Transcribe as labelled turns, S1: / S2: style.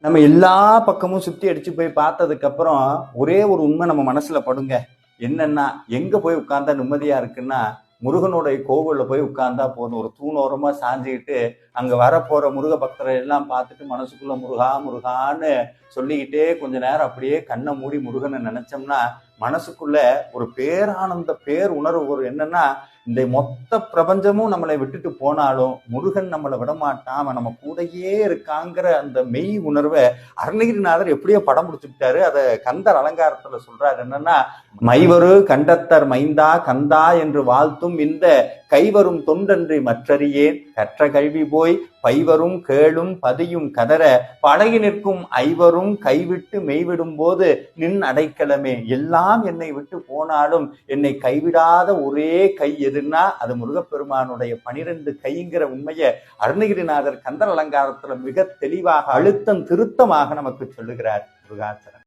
S1: நம்ம எல்லா பக்கமும் சுத்தி அடிச்சு போய் பார்த்ததுக்கு அப்புறம் ஒரே ஒரு உண்மை நம்ம மனசுல படுங்க. என்னன்னா, எங்க போய் உட்கார்ந்தா நிம்மதியா இருக்குன்னா, முருகனுடைய கோவில்ல போய் உட்கார்ந்தா போதும். ஒரு தூணோரமா சாஞ்சுக்கிட்டு அங்க வரப்போற முருக பக்தரை எல்லாம் பார்த்துட்டு மனசுக்குள்ள முருகா முருகான்னு சொல்லிக்கிட்டே கொஞ்ச நேரம் அப்படியே கண்ணை மூடி முருகனை நினைச்சோம்னா மனசுக்குள்ள ஒரு பேரானந்த பேர் உணர்வு வரும். என்னன்னா, இந்த மொத்த பிரபஞ்சமும் நம்மளை விட்டுட்டு போனாலும் முருகன் நம்மளை விடமாட்டான், அவன் நம்ம கூடயே இருக்காங்கிற அந்த மெய் உணர்வை அருணகிரிநாதர் எப்படியோ படம் பிடிச்சுக்கிட்டாரு. அதை கந்தர் அலங்காரத்துல சொல்றாரு. என்னன்னா, மைவரு கண்டத்தர் மைந்தா கந்தா என்று வாழ்த்தும் இந்த கைவரும் தொண்டன்றி மற்றறியேன், கற்ற கல்வி போய் பைவரும் கேளும் பதியும் கதற பழகி நிற்கும் ஐவரும் கைவிட்டு மெய்விடும் போது நின் அடைக்கலமே. எல்லாம் என்னை விட்டு போனாலும் என்னை கைவிடாத ஒரே கை எதுன்னா அது முருகப்பெருமானுடைய 12 கைங்கிற உண்மையை அருணகிரிநாதர் கந்தர் அலங்காரத்துல மிக தெளிவாக அழுத்தம் திருத்தமாக நமக்கு சொல்லுகிறார். முருகாசனம்.